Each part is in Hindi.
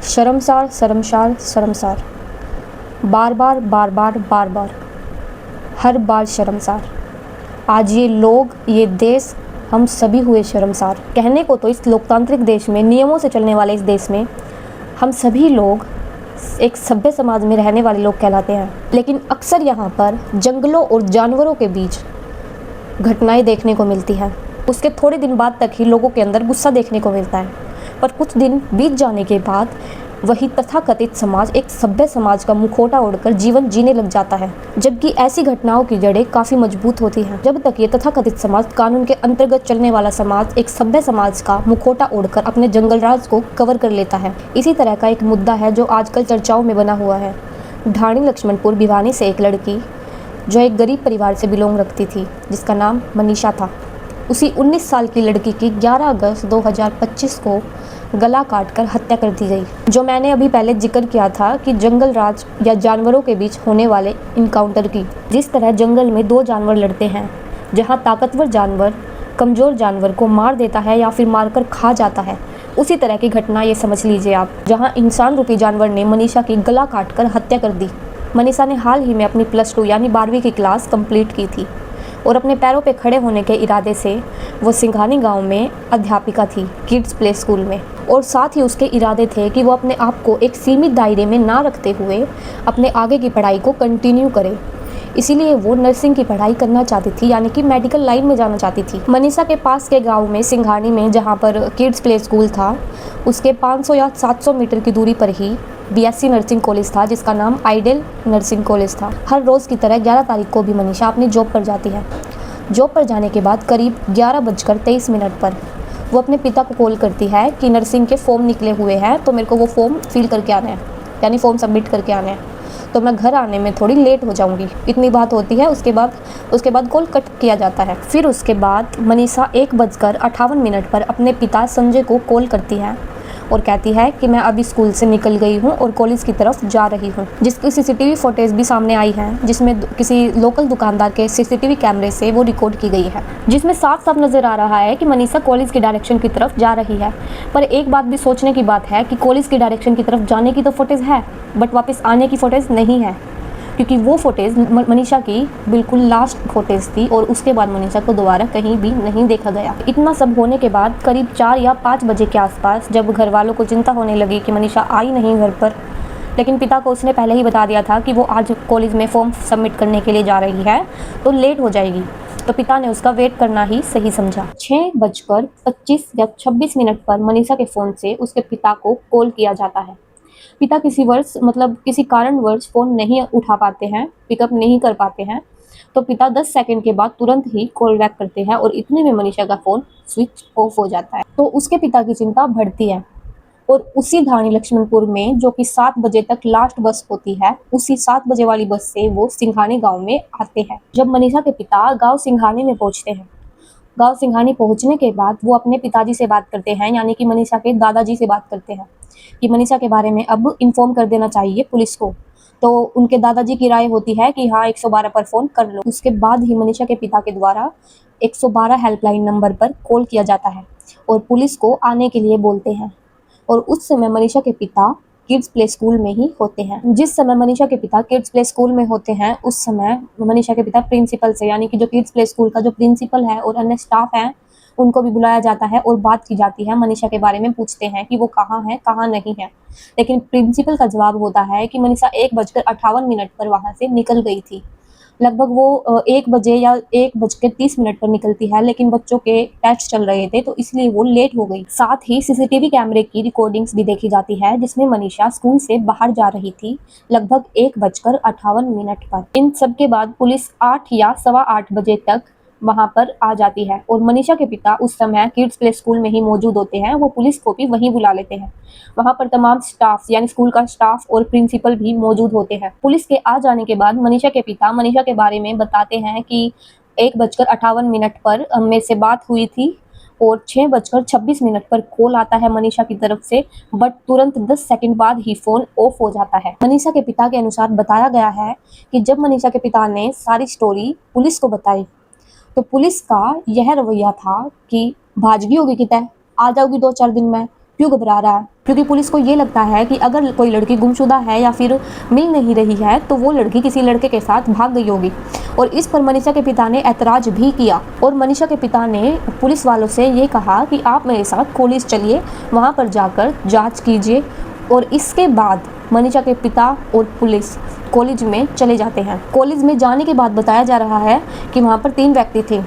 शर्मसार शर्मसार शर्मसार, बार बार बार बार बार बार, हर बार शर्मसार। आज ये लोग, ये देश, हम सभी हुए शर्मसार। कहने को तो इस लोकतांत्रिक देश में, नियमों से चलने वाले इस देश में, हम सभी लोग एक सभ्य समाज में रहने वाले लोग कहलाते हैं। लेकिन अक्सर यहाँ पर जंगलों और जानवरों के बीच घटनाएं देखने को मिलती हैं। उसके थोड़े दिन बाद तक ही लोगों के अंदर गुस्सा देखने को मिलता है, पर कुछ दिन बीत जाने के बाद वही तथाकथित समाज एक सभ्य समाज का मुखौटा ओढ़कर जीवन जीने लग जाता है। जबकि ऐसी घटनाओं की जड़ें काफ़ी मजबूत होती हैं। जब तक ये तथाकथित समाज, कानून के अंतर्गत चलने वाला समाज, एक सभ्य समाज का मुखौटा ओढ़कर अपने जंगल राज को कवर कर लेता है। इसी तरह का एक मुद्दा है जो आजकल चर्चाओं में बना हुआ है। ढाणी लक्ष्मणपुर भिवानी से एक लड़की जो एक गरीब परिवार से बिलोंग रखती थी, जिसका नाम मनीषा था, उसी 19 साल की लड़की की 11 अगस्त 2025 को गला काटकर हत्या कर दी गई। जो मैंने अभी पहले जिक्र किया था कि जंगल राज या जानवरों के बीच होने वाले इनकाउंटर की, जिस तरह जंगल में दो जानवर लड़ते हैं, जहां ताकतवर जानवर कमज़ोर जानवर को मार देता है या फिर मारकर खा जाता है, उसी तरह की घटना ये समझ लीजिए आप, जहाँ इंसान रूपी जानवर ने मनीषा की गला काटकर हत्या कर दी। मनीषा ने हाल ही में अपनी +2 यानी 12वीं की क्लास कंप्लीट की थी और अपने पैरों पे खड़े होने के इरादे से वो सिंघानी गांव में अध्यापिका थी, किड्स प्ले स्कूल में। और साथ ही उसके इरादे थे कि वो अपने आप को एक सीमित दायरे में ना रखते हुए अपने आगे की पढ़ाई को कंटिन्यू करे। इसीलिए वो नर्सिंग की पढ़ाई करना चाहती थी, यानी कि मेडिकल लाइन में जाना चाहती थी। मनीषा के पास के गांव में, सिंघानी में, जहां पर किड्स प्ले स्कूल था, उसके 500 या 700 मीटर की दूरी पर ही BSc नर्सिंग कॉलेज था, जिसका नाम आइडियल नर्सिंग कॉलेज था। हर रोज़ की तरह 11 तारीख को भी मनीषा अपनी जॉब पर जाती है। जॉब पर जाने के बाद करीब 11:23 पर वो अपने पिता को कॉल करती है कि नर्सिंग के फॉर्म निकले हुए हैं, तो मेरे को वो फॉर्म फिल करके आना है, यानी फॉर्म सबमिट करके आना है, तो मैं घर आने में थोड़ी लेट हो जाऊंगी। इतनी बात होती है। उसके बाद कॉल कट किया जाता है। फिर उसके बाद मनीषा 1:58 पर अपने पिता संजय को कॉल करती है और कहती है कि मैं अभी स्कूल से निकल गई हूँ और कॉलेज की तरफ जा रही हूँ। जिसकी CCTV फुटेज भी सामने आई है, जिसमें किसी लोकल दुकानदार के CCTV कैमरे से वो रिकॉर्ड की गई है, जिसमें साफ साफ नज़र आ रहा है कि मनीषा कॉलेज की डायरेक्शन की तरफ जा रही है। पर एक बात भी सोचने की बात है कि कॉलेज की डायरेक्शन की तरफ जाने की तो फुटेज है, बट वापस आने की फुटेज नहीं है, क्योंकि वो फुटेज मनीषा की बिल्कुल लास्ट फुटेज थी और उसके बाद मनीषा को दोबारा कहीं भी नहीं देखा गया। इतना सब होने के बाद करीब 4 या 5 बजे के आसपास जब घर वालों को चिंता होने लगी कि मनीषा आई नहीं घर पर, लेकिन पिता को उसने पहले ही बता दिया था कि वो आज कॉलेज में फॉर्म सबमिट करने के लिए जा रही है तो लेट हो जाएगी, तो पिता ने उसका वेट करना ही सही समझा। 6:25 या 26 पर मनीषा के फ़ोन से उसके पिता को कॉल किया जाता है। पिता किसी कारणवश फ़ोन नहीं उठा पाते हैं, पिकअप नहीं कर पाते हैं, तो पिता 10 सेकंड के बाद तुरंत ही कॉल बैक करते हैं और इतने में मनीषा का फ़ोन स्विच ऑफ हो जाता है। तो उसके पिता की चिंता बढ़ती है और उसी ढाणी लक्ष्मणपुर में, जो कि 7 बजे तक लास्ट बस होती है, उसी 7 बजे वाली बस से वो सिंघानी गाँव में आते हैं। जब मनीषा के पिता गाँव सिंघानी में पहुँचते हैं, गाँव सिंघानी पहुँचने के बाद वो अपने पिताजी से बात करते हैं, यानी कि मनीषा के दादाजी से बात करते हैं कि मनीषा के बारे में अब इन्फॉर्म कर देना चाहिए पुलिस को। तो उनके दादाजी की राय होती है कि हाँ 112 पर फ़ोन कर लो। उसके बाद ही मनीषा के पिता के द्वारा 112 हेल्पलाइन नंबर पर कॉल किया जाता है और पुलिस को आने के लिए बोलते हैं। और उस समय मनीषा के पिता किड्स प्ले स्कूल में ही होते हैं। जिस समय मनीषा के पिता किड्स प्ले स्कूल में होते हैं, उस समय मनीषा के पिता प्रिंसिपल से, यानी कि जो किड्स प्ले स्कूल का जो प्रिंसिपल है और अन्य स्टाफ है, उनको भी बुलाया जाता है और बात की जाती है। मनीषा के बारे में पूछते हैं कि वो कहाँ है, कहाँ नहीं है, लेकिन प्रिंसिपल का जवाब होता है कि मनीषा 1:58 पर वहाँ से निकल गई थी। लगभग वो 1 बजे या 1:30 पर निकलती है, लेकिन बच्चों के टेस्ट चल रहे थे तो इसलिए वो लेट हो गई। साथ ही CCTV कैमरे की रिकॉर्डिंग्स भी देखी जाती है, जिसमें मनीषा स्कूल से बाहर जा रही थी लगभग 1:58 पर। इन सब के बाद पुलिस 8 या सवा 8 बजे तक वहां पर आ जाती है और मनीषा के पिता उस समय किड्स प्ले स्कूल में ही मौजूद होते हैं। वो पुलिस को भी वहीं बुला लेते हैं। वहां पर तमाम स्टाफ, यानी स्कूल का स्टाफ और प्रिंसिपल भी मौजूद होते हैं। पुलिस के आ जाने के बाद मनीषा के पिता मनीषा के बारे में बताते हैं कि 1:58 पर मेरे से बात हुई थी और 6:26 पर कॉल आता है मनीषा की तरफ से, बट तुरंत 10 सेकंड बाद ही फ़ोन ऑफ हो जाता है। मनीषा के पिता के अनुसार बताया गया है कि जब मनीषा के पिता ने सारी स्टोरी पुलिस को बताई तो पुलिस का यह रवैया था कि भाजगी होगी कितने, आ जाओगी 2-4 दिन में, क्यों घबरा रहा है? क्योंकि पुलिस को ये लगता है कि अगर कोई लड़की गुमशुदा है या फिर मिल नहीं रही है तो वो लड़की किसी लड़के के साथ भाग गई होगी। और इस पर मनीषा के पिता ने ऐतराज भी किया और मनीषा के पिता ने पुलिस वालों से ये कहा कि आप मेरे साथ कॉलेज चलिए, वहाँ पर जाकर जांच कीजिए। और इसके बाद मनीषा के पिता और पुलिस कॉलेज में चले जाते हैं। कॉलेज में जाने के बाद बताया जा रहा है कि वहाँ पर 3 व्यक्ति थे।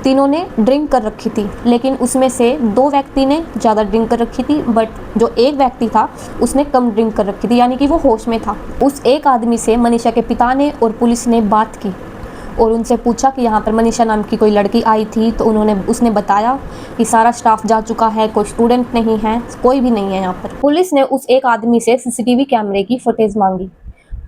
तीनों ने ड्रिंक कर रखी थी, लेकिन उसमें से 2 व्यक्ति ने ज़्यादा ड्रिंक कर रखी थी, बट जो एक व्यक्ति था उसने कम ड्रिंक कर रखी थी, यानी कि वो होश में था। उस एक आदमी से मनीषा के पिता ने और पुलिस ने बात की और उनसे पूछा कि यहाँ पर मनीषा नाम की कोई लड़की आई थी, तो उसने बताया कि सारा स्टाफ जा चुका है, कोई स्टूडेंट नहीं है, कोई भी नहीं है यहाँ पर। पुलिस ने उस एक आदमी से सीसीटीवी कैमरे की फुटेज मांगी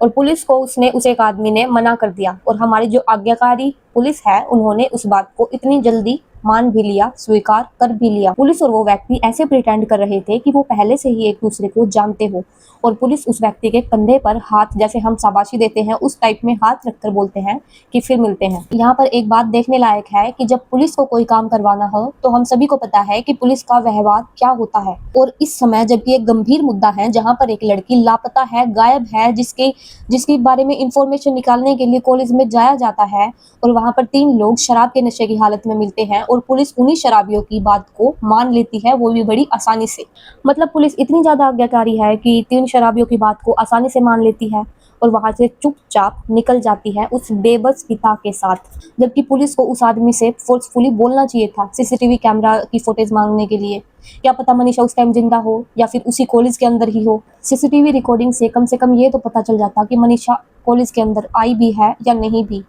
और पुलिस को उस एक आदमी ने मना कर दिया। और हमारी जो आज्ञाकारी पुलिस है उन्होंने उस बात को इतनी जल्दी मान भी लिया, स्वीकार कर भी लिया। पुलिस और वो व्यक्ति ऐसे प्रिटेंड कर रहे थे कि वो पहले से ही एक दूसरे को जानते हो और पुलिस उस व्यक्ति के कंधे पर हाथ, जैसे हम शाबाशी देते हैं उस टाइप में हाथ रखकर बोलते हैं कि फिर मिलते हैं। यहाँ पर एक बात देखने लायक है कि जब पुलिस को कोई काम करवाना हो तो हम सभी को पता है कि पुलिस का व्यवहार क्या होता है। और इस समय जबकि एक गंभीर मुद्दा है जहाँ पर एक लड़की लापता है, गायब है, जिसके बारे में इंफॉर्मेशन निकालने के लिए कॉलेज में जाया जाता है और वहाँ पर 3 लोग शराब के नशे की हालत में मिलते हैं और पुलिस उन्हीं शराबियों की बात को मान लेती है, वो भी बड़ी आसानी से। मतलब पुलिस इतनी ज्यादा आज्ञाकारी है कि 3 शराबियों की बात को आसानी से मान लेती है और वहां से चुपचाप निकल जाती है उस बेबस पिता के साथ। जबकि पुलिस को उस आदमी से फोर्सफुली बोलना चाहिए था सीसीटीवी कैमरा की फुटेज मांगने के लिए। क्या पता मनीषा उस टाइम जिंदा हो या फिर उसी कॉलेज के अंदर ही हो। सीसीटीवी रिकॉर्डिंग से कम ये तो पता चल जाता कि मनीषा कॉलेज के अंदर आई भी है या नहीं भी।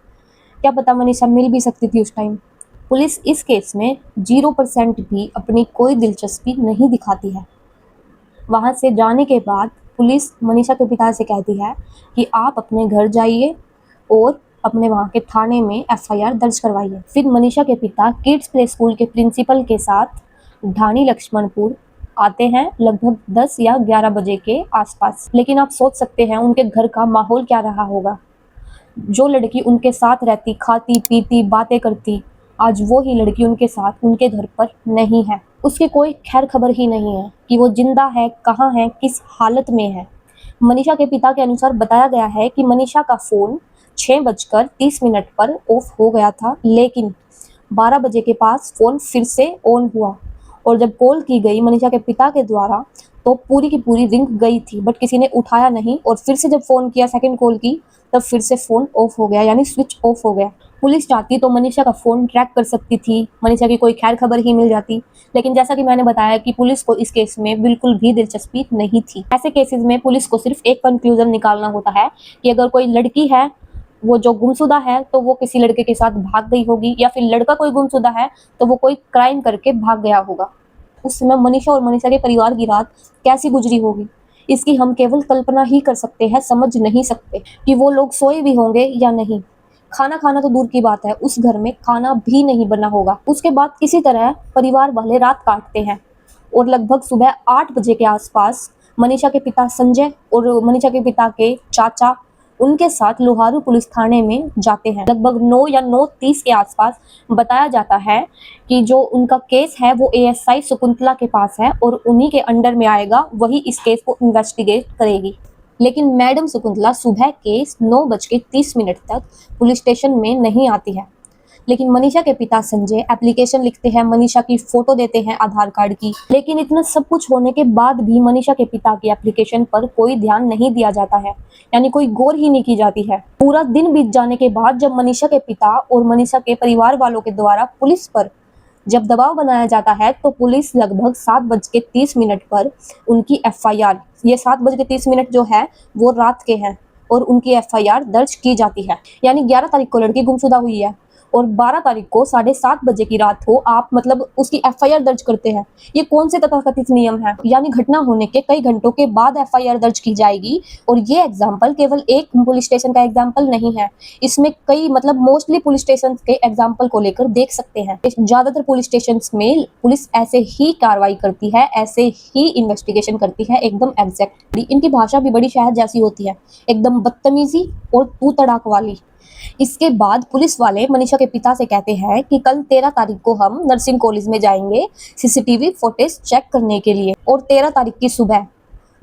क्या पता मनीषा मिल भी सकती थी उस टाइम। पुलिस इस केस में 0% भी अपनी कोई दिलचस्पी नहीं दिखाती है। वहां से जाने के बाद पुलिस मनीषा के पिता से कहती है कि आप अपने घर जाइए और अपने वहाँ के थाने में एफआईआर दर्ज करवाइए। फिर मनीषा के पिता किड्स प्ले स्कूल के प्रिंसिपल के साथ ढाणी लक्ष्मणपुर आते हैं लगभग 10 या 11 बजे के आसपास। लेकिन आप सोच सकते हैं उनके घर का माहौल क्या रहा होगा। जो लड़की उनके साथ रहती, खाती पीती बातें करती, आज वो ही लड़की उनके साथ उनके घर पर नहीं है। उसकी कोई खैर खबर ही नहीं है कि वो जिंदा है, कहाँ है, किस हालत में है। मनीषा के पिता के अनुसार बताया गया है कि मनीषा का फ़ोन 6:30 पर ऑफ हो गया था, लेकिन 12 बजे के पास फ़ोन फिर से ऑन हुआ और जब कॉल की गई मनीषा के पिता के द्वारा तो पूरी की पूरी रिंग गई थी, बट किसी ने उठाया नहीं। और फिर से जब फ़ोन किया, सेकंड कॉल की, तब फिर से फ़ोन ऑफ हो गया, यानी स्विच ऑफ हो गया। पुलिस चाहती तो मनीषा का फ़ोन ट्रैक कर सकती थी, मनीषा की कोई खैर खबर ही मिल जाती, लेकिन जैसा कि मैंने बताया कि पुलिस को इस केस में बिल्कुल भी दिलचस्पी नहीं थी। ऐसे केसेस में पुलिस को सिर्फ एक कंक्लूजन निकालना होता है कि अगर कोई लड़की है वो जो गुमशुदा है तो वो किसी लड़के के साथ भाग गई होगी, या फिर लड़का कोई गुमशुदा है तो वो कोई क्राइम करके भाग गया होगा। उस समय मनीषा और मनीषा के परिवार की रात कैसी गुजरी होगी, इसकी हम केवल कल्पना ही कर सकते हैं, समझ नहीं सकते कि वो लोग सोए भी होंगे या नहीं। खाना खाना तो दूर की बात है, उस घर में खाना भी नहीं बना होगा। उसके बाद किसी तरह परिवार वाले रात काटते हैं और लगभग सुबह 8 बजे के आसपास मनीषा के पिता संजय और मनीषा के पिता के चाचा उनके साथ लोहारू पुलिस थाने में जाते हैं। लगभग 9 या 9:30 के आसपास बताया जाता है कि जो उनका केस है वो एएसआई शकुंतला के पास है और उन्हीं के अंडर में आएगा, वही इस केस को इन्वेस्टिगेट करेगी। लेकिन मैडम शकुंतला सुबह के 9:30 तक पुलिस स्टेशन में नहीं आती है। लेकिन मनीषा के पिता संजय एप्लीकेशन लिखते हैं, मनीषा की फोटो देते हैं आधार कार्ड की। लेकिन इतना सब कुछ होने के बाद भी मनीषा के पिता की एप्लीकेशन पर कोई ध्यान नहीं दिया जाता है, यानी कोई गौर ही नहीं की जाती है। पूरा दिन बीत जाने के बाद जब मनीषा के पिता और मनीषा के परिवार वालों के द्वारा पुलिस पर जब दबाव बनाया जाता है तो पुलिस लगभग 7:30 पर उनकी एफआईआर, ये 7:30 जो है वो रात के हैं, और उनकी एफआईआर दर्ज की जाती है। यानी 11 तारीख को लड़की गुमशुदा हुई है और 12 तारीख को 7:30 बजे की रात हो आप मतलब उसकी एफआईआर दर्ज करते हैं। ये कौन से तथाकथित नियम है? यानी घटना होने के कई घंटों के बाद एफआईआर दर्ज की जाएगी। और ये एग्जाम्पल केवल एक पुलिस स्टेशन का एग्जाम्पल नहीं है, इसमें कई मतलब मोस्टली पुलिस स्टेशन के एग्जाम्पल को लेकर देख सकते हैं। ज्यादातर पुलिस स्टेशन में पुलिस ऐसे ही कार्रवाई करती है, ऐसे ही इन्वेस्टिगेशन करती है, एकदम एग्जैक्टली। इनकी भाषा भी बड़ी शहद जैसी होती है, एकदम बदतमीजी और तू तड़ाक वाली। इसके बाद पुलिस वाले मनीषा के पिता से कहते हैं कि कल 13 तारीख को हम नर्सिंग कॉलेज में जाएंगे सीसीटीवी फुटेज चेक करने के लिए। और 13 तारीख की सुबह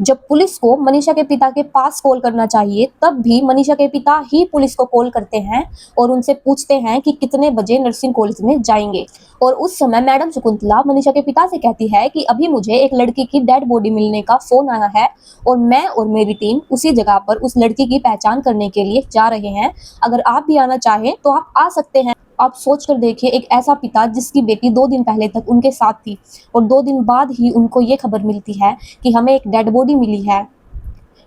जब पुलिस को मनीषा के पिता के पास कॉल करना चाहिए, तब भी मनीषा के पिता ही पुलिस को कॉल करते हैं और उनसे पूछते हैं कि कितने बजे नर्सिंग कॉलेज में जाएंगे। और उस समय मैडम शकुंतला मनीषा के पिता से कहती है कि अभी मुझे एक लड़की की डेड बॉडी मिलने का फोन आया है और मैं और मेरी टीम उसी जगह पर उस लड़की की पहचान करने के लिए जा रहे हैं। अगर आप भी आना चाहें तो आप आ सकते हैं। आप सोच कर देखिए, एक ऐसा पिता जिसकी बेटी 2 दिन पहले तक उनके साथ थी और 2 दिन बाद ही उनको ये खबर मिलती है कि हमें एक डेड बॉडी मिली है।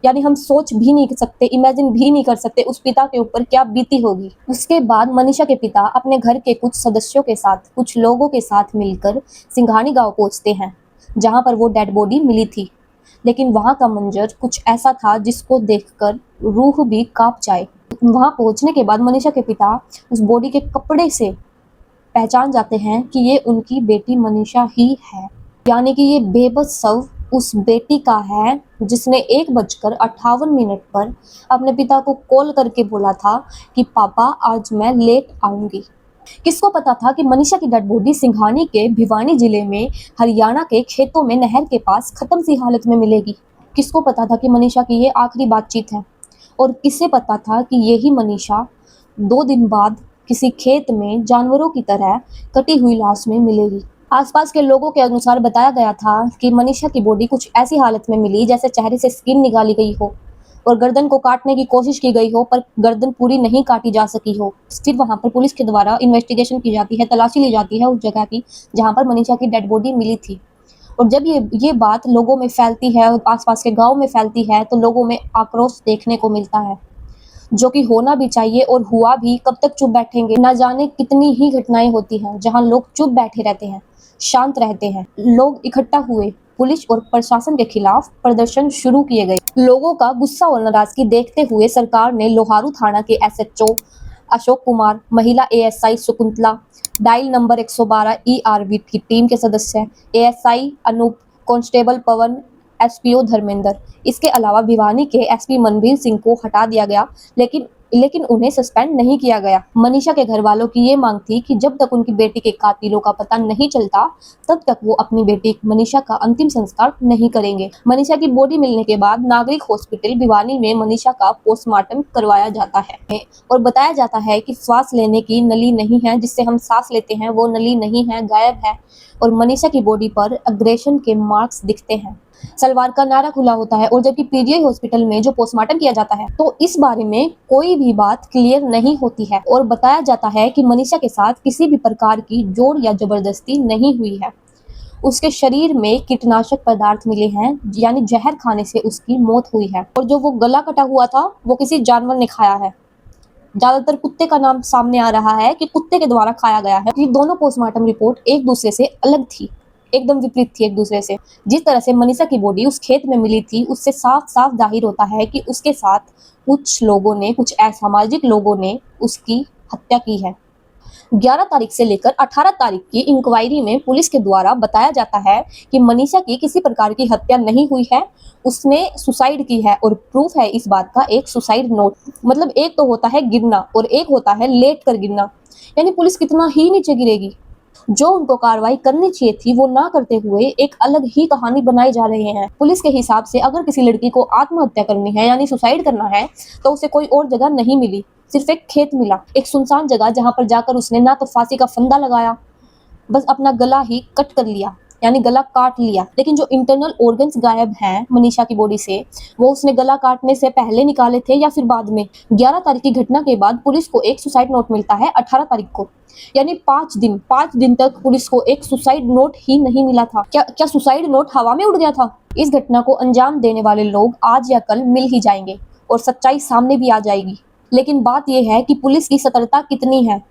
यानी हम सोच भी नहीं सकते, इमेजिन भी नहीं कर सकते उस पिता के ऊपर क्या बीती होगी। उसके बाद मनीषा के पिता अपने घर के कुछ सदस्यों के साथ, कुछ लोगों के साथ मिलकर सिंघानी गांव पहुंचते हैं जहां पर वो डेड बॉडी मिली थी। लेकिन वहां का मंजर कुछ ऐसा था जिसको देखकर रूह भी कांप जाए। वहां पहुंचने के बाद मनीषा के पिता उस बॉडी के कपड़े से पहचान जाते हैं कि ये उनकी बेटी मनीषा ही है। यानी कि ये बेबस शव उस बेटी का है जिसने 1:58 पर अपने पिता को कॉल करके बोला था कि पापा आज मैं लेट आऊंगी। किसको पता था कि मनीषा की डेड बॉडी सिंघानी के भिवानी जिले में हरियाणा के खेतों में नहर के पास खत्म सी हालत में मिलेगी। किसको पता था कि मनीषा की ये आखिरी बातचीत है। और किसे पता था कि यही मनीषा 2 दिन बाद किसी खेत में जानवरों की तरह कटी हुई लाश में मिलेगी। आसपास के लोगों के अनुसार बताया गया था कि मनीषा की बॉडी कुछ ऐसी हालत में मिली जैसे चेहरे से स्किन निकाली गई हो और गर्दन को काटने की कोशिश की गई हो, पर गर्दन पूरी नहीं काटी जा सकी हो। फिर वहां पर पुलिस के द्वारा इन्वेस्टिगेशन की जाती है, तलाशी ली जाती है उस जगह की जहां पर मनीषा की डेड बॉडी मिली थी। और जब ये बात लोगों में फैलती है और आसपास के गांव में फैलती है तो लोगों में आक्रोश देखने को मिलता है, जो कि होना भी चाहिए और हुआ भी। कब तक चुप बैठेंगे? ना जाने कितनी ही घटनाएं होती हैं जहां लोग चुप बैठे रहते हैं, शांत रहते हैं। लोग इकट्ठा हुए, पुलिस और प्रशासन के खिलाफ प्रदर्शन शुरू किए गए। लोगों का गुस्सा और नाराजगी देखते हुए सरकार ने लोहारू थाना के एसएचओ अशोक कुमार, महिला ASI Shakuntala, dial number 112 ERB की टीम के सदस्य एएसआई अनूप, कांस्टेबल पवन, एसपीओ धर्मेंद्र, इसके अलावा भिवानी के एसपी मनवीर सिंह को हटा दिया गया, लेकिन उन्हें सस्पेंड नहीं किया गया। मनीषा के घर वालों की ये मांग थी कि जब तक उनकी बेटी के कातिलों का पता नहीं चलता तब तक वो अपनी बेटी मनीषा का अंतिम संस्कार नहीं करेंगे। मनीषा की बॉडी मिलने के बाद नागरिक हॉस्पिटल भिवानी में मनीषा का पोस्टमार्टम करवाया जाता है और बताया जाता है कि श्वास लेने की नली नहीं है, जिससे हम सांस लेते हैं वो नली नहीं है, गायब है। और मनीषा की बॉडी पर अग्रेशन के मार्क्स दिखते हैं। सलवार का नारा खुला होता है। और जबकि पीजीआई हॉस्पिटल में जो पोस्टमार्टम किया जाता है तो इस बारे में कोई भी बात क्लियर नहीं होती है और बताया जाता है कि मनीषा के साथ किसी भी प्रकार की जोर या जबरदस्ती नहीं हुई है। उसके शरीर में कीटनाशक पदार्थ मिले हैं, यानी जहर खाने से उसकी मौत हुई है। और जो वो गला कटा हुआ था वो किसी जानवर ने खाया है। ज्यादातर कुत्ते का नाम सामने आ रहा है कि कुत्ते के द्वारा खाया गया है। ये दोनों पोस्टमार्टम रिपोर्ट एक दूसरे से अलग थी, एकदम विपरीत थी एक दूसरे से। जिस तरह से मनीषा की बॉडी उस खेत में मिली थी उससे साफ साफ जाहिर होता है कि उसके साथ कुछ लोगों ने, कुछ असामाजिक लोगों ने उसकी हत्या की है। 11 तारीख से लेकर 18 तारीख की इंक्वायरी में पुलिस के द्वारा बताया जाता है कि मनीषा की किसी प्रकार की हत्या नहीं हुई है, उसने सुसाइड की है। और प्रूफ है इस बात का एक सुसाइड नोट। मतलब एक तो होता है गिरना और एक होता है लेट कर गिरना। यानी पुलिस कितना ही नीचे गिरेगी। जो उनको कार्रवाई करनी चाहिए थी वो ना करते हुए एक अलग ही कहानी बनाई जा रहे हैं। पुलिस के हिसाब से अगर किसी लड़की को आत्महत्या करनी है यानी सुसाइड करना है तो उसे कोई और जगह नहीं मिली, सिर्फ एक खेत मिला, एक सुनसान जगह जहां पर जाकर उसने ना तो फांसी का फंदा लगाया, बस अपना गला ही कट कर लिया, यानी गला काट लिया। लेकिन जो इंटरनल ऑर्गन्स गायब हैं मनीषा की बॉडी से, वो उसने गला काटने से पहले निकाले थे या फिर बाद में। 11 तारीख की घटना के बाद पुलिस को एक सुसाइड नोट मिलता है 18 तारीख को, यानी 5 दिन तक पुलिस को एक सुसाइड नोट ही नहीं मिला था। क्या सुसाइड नोट हवा में उड़ गया था? इस घटना को अंजाम देने वाले लोग आज या कल मिल ही जाएंगे और सच्चाई सामने भी आ जाएगी। लेकिन बात यह है कि पुलिस की सतर्कता कितनी है,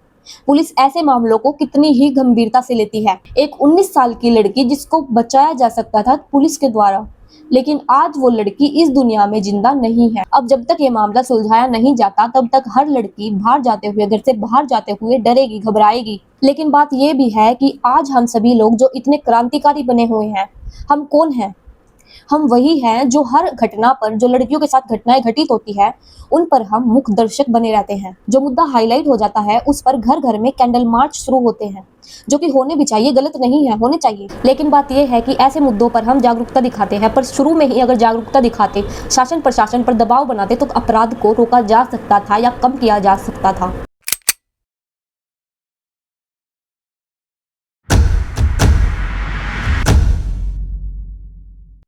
पुलिस ऐसे मामलों को कितनी ही गंभीरता से लेती है। एक 19 साल की लड़की जिसको बचाया जा सकता था पुलिस के द्वारा, लेकिन आज वो लड़की इस दुनिया में जिंदा नहीं है। अब जब तक ये मामला सुलझाया नहीं जाता तब तक हर लड़की बाहर जाते हुए, घर से बाहर जाते हुए डरेगी, घबराएगी। लेकिन बात ये भी है कि आज हम सभी लोग जो इतने क्रांतिकारी बने हुए हैं, हम कौन हैं? हम वही हैं जो हर घटना पर, जो लड़कियों के साथ घटनाएं घटित होती है, उन पर हम मुख्य दर्शक बने रहते हैं। जो मुद्दा हाईलाइट हो जाता है उस पर घर घर में कैंडल मार्च शुरू होते हैं, जो कि होने भी चाहिए, गलत नहीं है, होने चाहिए। लेकिन बात यह है कि ऐसे मुद्दों पर हम जागरूकता दिखाते हैं, पर शुरू में ही अगर जागरूकता दिखाते, शासन प्रशासन पर दबाव बनाते, तो अपराध को रोका जा सकता था या कम किया जा सकता था।